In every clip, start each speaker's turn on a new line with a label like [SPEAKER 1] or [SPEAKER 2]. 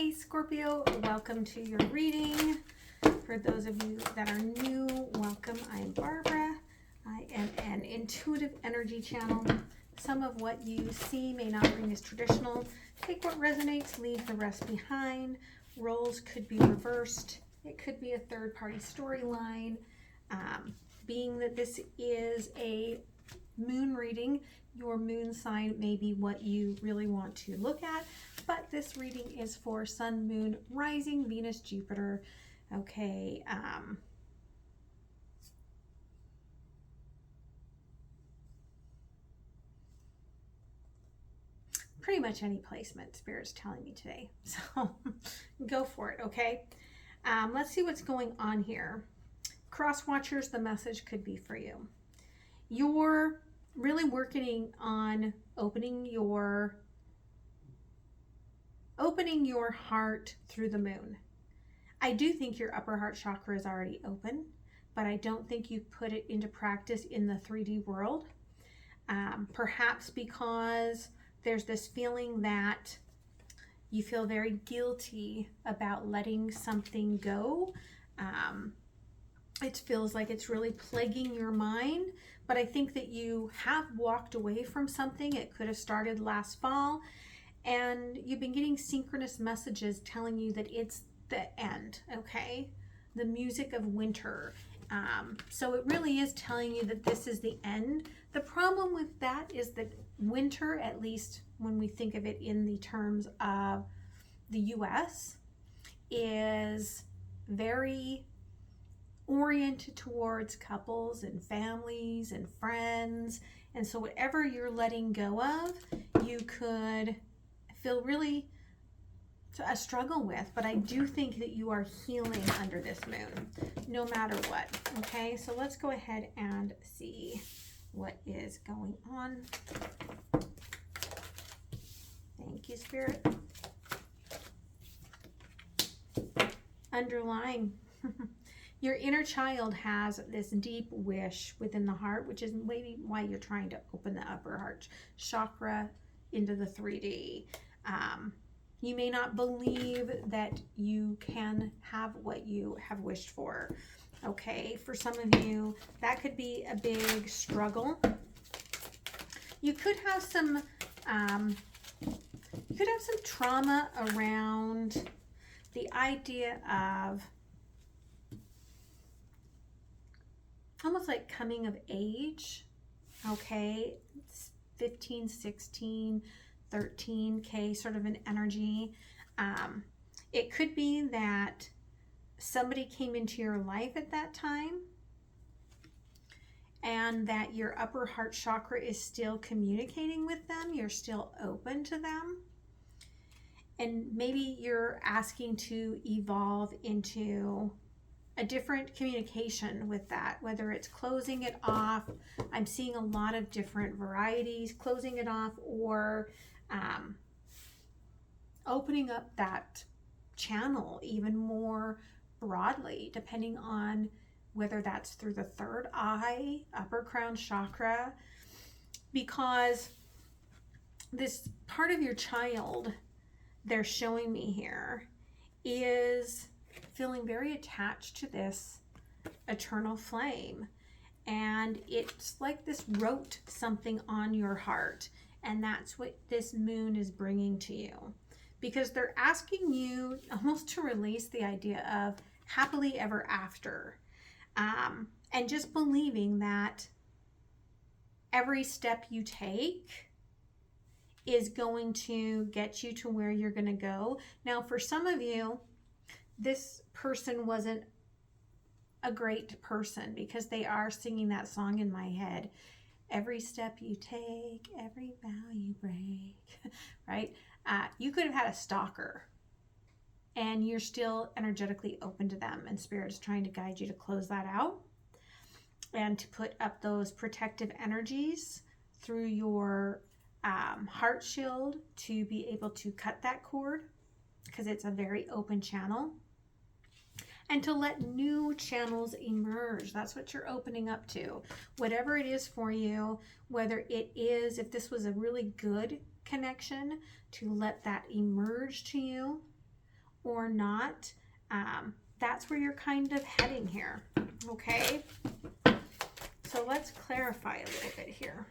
[SPEAKER 1] Hey Scorpio, welcome to your reading. For those of you that are new, welcome. I'm Barbara. I am an intuitive energy channel. Some of what you see may not ring as traditional. Take what resonates, leave the rest behind. Roles could be reversed. It could be a third-party storyline. Being that this is a moon reading, your moon sign may be what you really want to look at, but this reading is for Sun, Moon, Rising, Venus, Jupiter. Okay, pretty much any placement Spirit's telling me today, so go for it. Okay, let's see what's going on here. Cross watchers, the message could be for you. You're really working on opening your heart through the moon. I do think your upper heart chakra is already open, but I don't think you've put it into practice in the 3D world. Perhaps because there's this feeling that you feel very guilty about letting something go. It feels like it's really plaguing your mind, but I think that you have walked away from something. It could have started last fall, and you've been getting synchronous messages telling you that it's the end, okay? The music of winter. So it really is telling you that this is the end. The problem with that is that winter, at least when we think of it in the terms of the US, is very oriented towards couples and families and friends. And so whatever you're letting go of, you could feel really a struggle with, but I do think that you are healing under this moon, no matter what. Okay, so let's go ahead and see what is going on. Thank you, Spirit. Underlying. Your inner child has this deep wish within the heart, which is maybe why you're trying to open the upper heart chakra into the 3D. You may not believe that you can have what you have wished for. Okay, for some of you, that could be a big struggle. You could have some trauma around the idea of almost like coming of age. Okay, it's 15, 16, 13K sort of an energy. It could be that somebody came into your life at that time and that your upper heart chakra is still communicating with them. You're still open to them. And maybe you're asking to evolve into a different communication with that, whether it's closing it off. I'm seeing a lot of different varieties, closing it off, or opening up that channel even more broadly, depending on whether that's through the third eye, upper crown chakra, because this part of your child, they're showing me here, is feeling very attached to this eternal flame. And it's like this wrote something on your heart. And that's what this moon is bringing to you. Because they're asking you almost to release the idea of happily ever after. And just believing that every step you take is going to get you to where you're going to go. Now, for some of you, this person wasn't a great person, because they are singing that song in my head. Every step you take, every vow you break, right? You could have had a stalker and you're still energetically open to them, and Spirit is trying to guide you to close that out and to put up those protective energies through your heart shield to be able to cut that cord, because it's a very open channel, and to let new channels emerge. That's what you're opening up to. Whatever it is for you, whether it is, if this was a really good connection, to let that emerge to you, or not, that's where you're kind of heading here. Okay, so let's clarify a little bit here.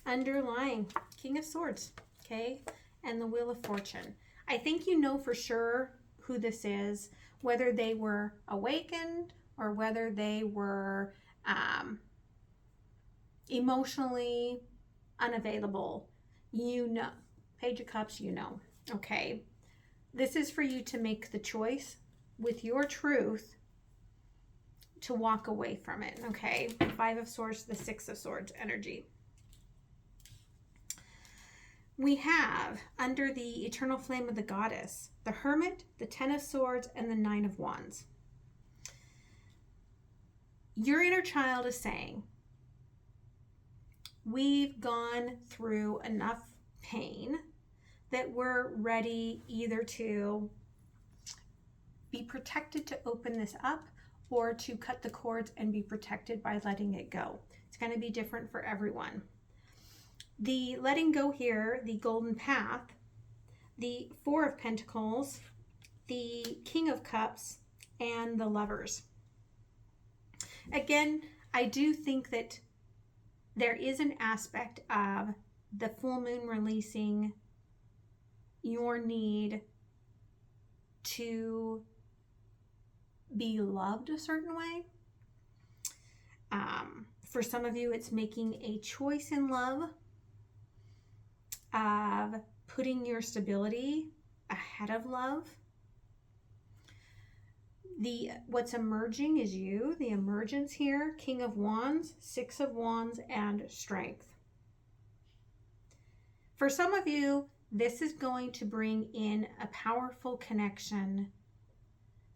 [SPEAKER 1] Underlying King of Swords, okay, and the Wheel of Fortune. I think you know for sure who this is, whether they were awakened or whether they were emotionally unavailable. You know, Page of Cups, you know, okay. This is for you to make the choice with your truth to walk away from it, okay. Five of Swords, the Six of Swords energy. We have, under the eternal flame of the goddess, the Hermit, the Ten of Swords, and the Nine of Wands. Your inner child is saying, we've gone through enough pain that we're ready either to be protected to open this up or to cut the cords and be protected by letting it go. It's going to be different for everyone. The letting go here, the Golden Path, the Four of Pentacles, the King of Cups, and the Lovers. Again, I do think that there is an aspect of the full moon releasing your need to be loved a certain way. For some of you, it's making a choice in love of putting your stability ahead of love. What's emerging is you, the emergence here, King of Wands, Six of Wands, and Strength. For some of you, this is going to bring in a powerful connection.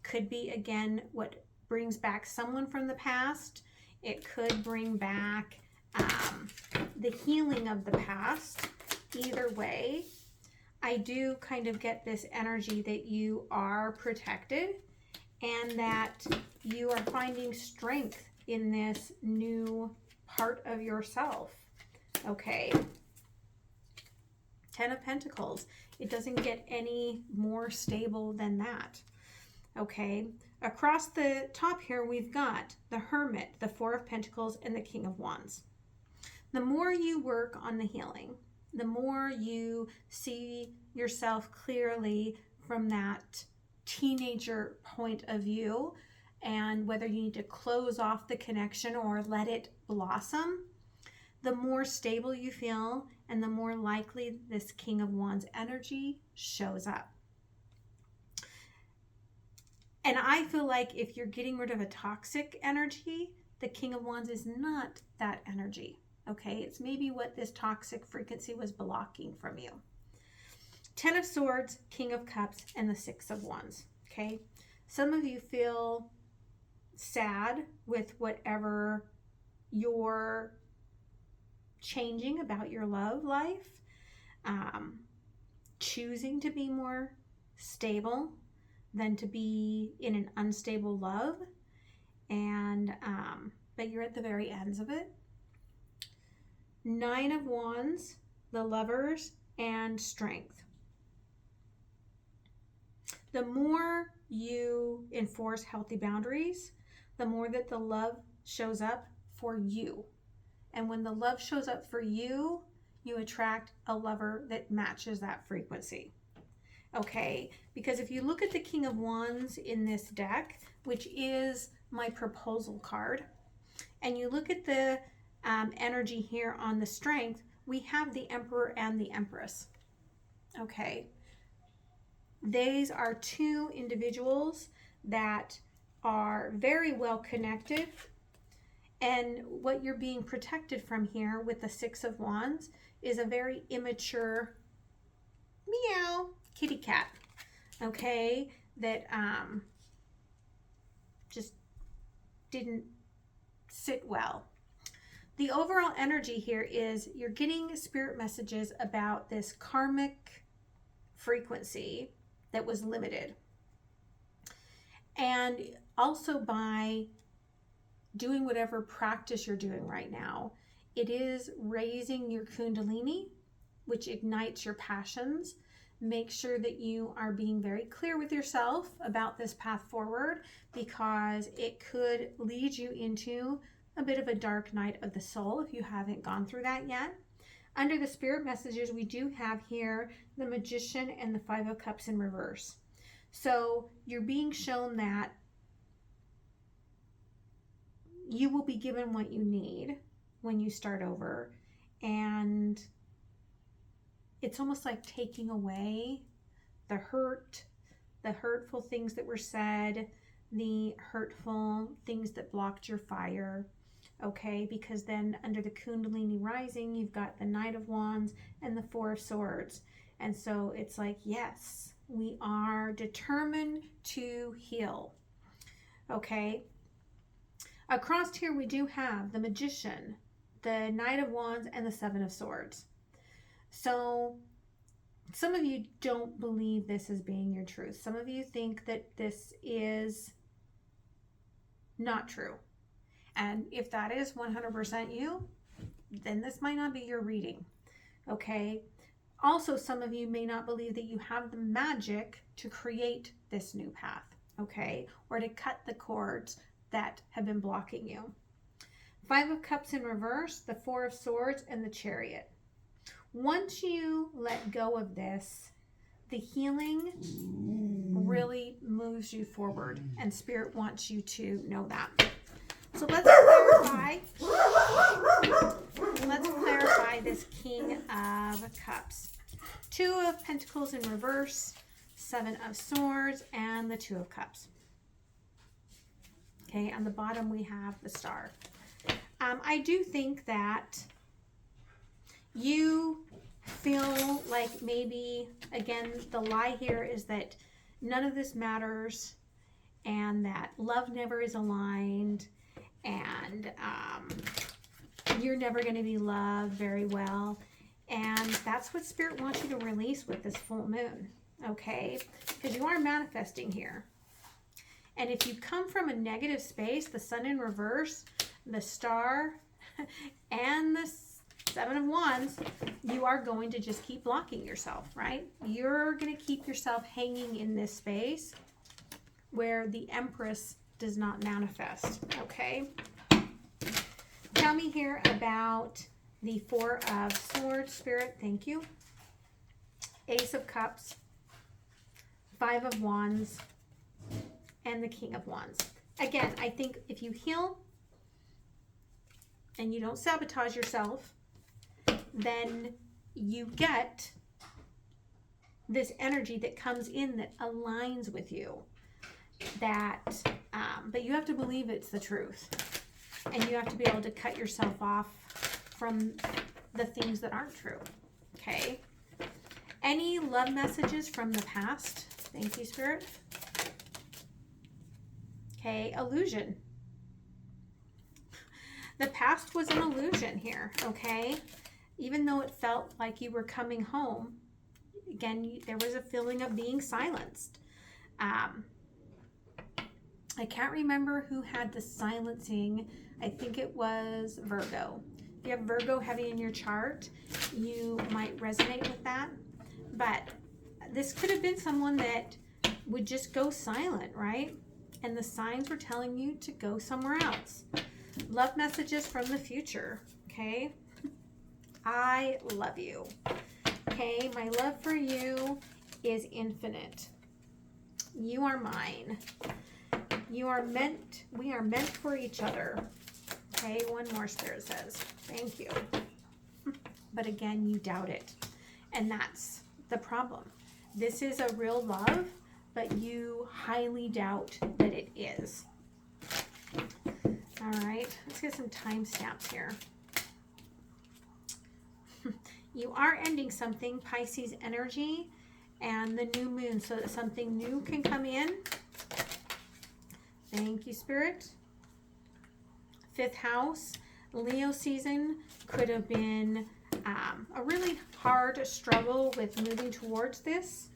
[SPEAKER 1] Could be, again, what brings back someone from the past. It could bring back the healing of the past. Either way, I do kind of get this energy that you are protected and that you are finding strength in this new part of yourself. Okay. Ten of Pentacles. It doesn't get any more stable than that. Okay. Across the top here, we've got the Hermit, the Four of Pentacles, and the King of Wands. The more you work on the healing, the more you see yourself clearly from that teenager point of view, and whether you need to close off the connection or let it blossom, the more stable you feel and the more likely this King of Wands energy shows up. And I feel like if you're getting rid of a toxic energy, the King of Wands is not that energy. Okay, it's maybe what this toxic frequency was blocking from you. Ten of Swords, King of Cups, and the Six of Wands. Okay, some of you feel sad with whatever you're changing about your love life, choosing to be more stable than to be in an unstable love, and but you're at the very ends of it. Nine of Wands, the Lovers, and Strength. The more you enforce healthy boundaries, the more that the love shows up for you. And when the love shows up for you, you attract a lover that matches that frequency. Okay, because if you look at the King of Wands in this deck, which is my proposal card, and you look at the energy here on the Strength, we have the Emperor and the Empress. Okay, these are two individuals that are very well connected, and what you're being protected from here with the Six of Wands is a very immature meow kitty cat, okay, that just didn't sit well. The overall energy here is you're getting spirit messages about this karmic frequency that was limited. And also by doing whatever practice you're doing right now, it is raising your kundalini, which ignites your passions. Make sure that you are being very clear with yourself about this path forward, because it could lead you into a bit of a dark night of the soul if you haven't gone through that yet. Under the spirit messages, we do have here the Magician and the Five of Cups in reverse. So you're being shown that you will be given what you need when you start over. And it's almost like taking away the hurt, the hurtful things that were said, the hurtful things that blocked your fire. Okay, because then under the Kundalini rising, you've got the Knight of Wands and the Four of Swords. And so it's like, yes, we are determined to heal. Okay. Across here, we do have the Magician, the Knight of Wands, and the Seven of Swords. So some of you don't believe this as being your truth. Some of you think that this is not true. And if that is 100% you, then this might not be your reading. Okay. Also, some of you may not believe that you have the magic to create this new path. Okay. Or to cut the cords that have been blocking you. Five of Cups in reverse, the Four of Swords, and the Chariot. Once you let go of this, the healing really moves you forward, and Spirit wants you to know that. So let's clarify this King of Cups. Two of Pentacles in reverse, Seven of Swords, and the Two of Cups. Okay, on the bottom we have the Star. I do think that you feel like maybe, again, the lie here is that none of this matters and that love never is aligned, and you're never going to be loved very well. And that's what Spirit wants you to release with this full moon, okay? Because you are manifesting here. And if you come from a negative space, the Sun in reverse, the Star, and the Seven of Wands, you are going to just keep blocking yourself, right? You're going to keep yourself hanging in this space where the Empress does not manifest, okay? Tell me here about the Four of Swords, Spirit. Thank you. Ace of Cups, Five of Wands, and the King of Wands. Again, I think if you heal and you don't sabotage yourself, then you get this energy that comes in that aligns with you. But you have to believe it's the truth. And you have to be able to cut yourself off from the things that aren't true. Okay? Any love messages from the past? Thank you, Spirit. Okay, illusion. The past was an illusion here, okay? Even though it felt like you were coming home, again, there was a feeling of being silenced. I can't remember who had the silencing. I think it was Virgo. If you have Virgo heavy in your chart, you might resonate with that. But this could have been someone that would just go silent, right? And the signs were telling you to go somewhere else. Love messages from the future, okay? I love you. Okay, my love for you is infinite. You are mine. We are meant for each other. Okay, one more, Spirit says. Thank you. But again, you doubt it. And that's the problem. This is a real love, but you highly doubt that it is. All right, let's get some timestamps here. You are ending something, Pisces energy, and the new moon, so that something new can come in. Thank you, Spirit. Fifth house, Leo season could have been a really hard struggle with moving towards this.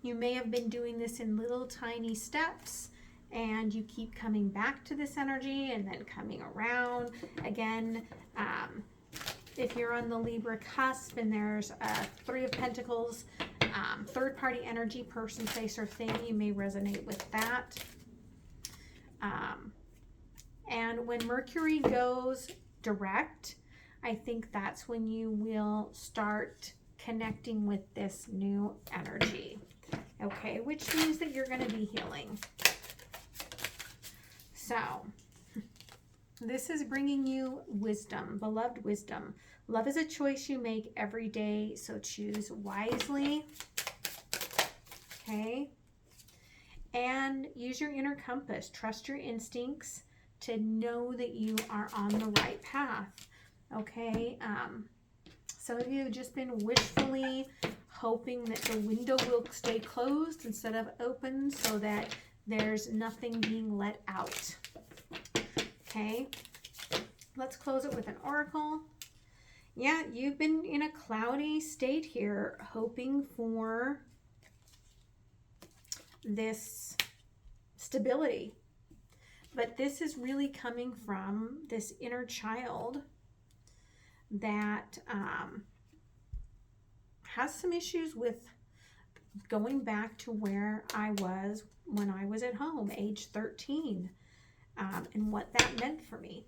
[SPEAKER 1] You may have been doing this in little tiny steps, and you keep coming back to this energy and then coming around. Again, if you're on the Libra cusp and there's a Three of Pentacles, third-party energy, person, place, or thing, you may resonate with that. And when Mercury goes direct, I think that's when you will start connecting with this new energy. Okay, which means that you're going to be healing. So, this is bringing you wisdom, beloved wisdom. Love is a choice you make every day, so choose wisely. Okay? And use your inner compass. Trust your instincts to know that you are on the right path. Okay? Some of you have just been wishfully hoping that the window will stay closed instead of open so that there's nothing being let out. Okay? Let's close it with an oracle. Yeah, you've been in a cloudy state here, hoping for this stability. But this is really coming from this inner child that has some issues with going back to where I was when I was at home, age 13, and what that meant for me.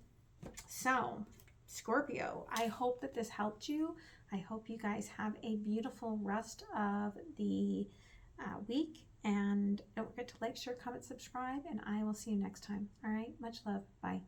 [SPEAKER 1] So, Scorpio, I hope that this helped you. I hope you guys have a beautiful rest of the week. And don't forget to like, share, comment, subscribe, and I will see you next time. All right, much love. Bye.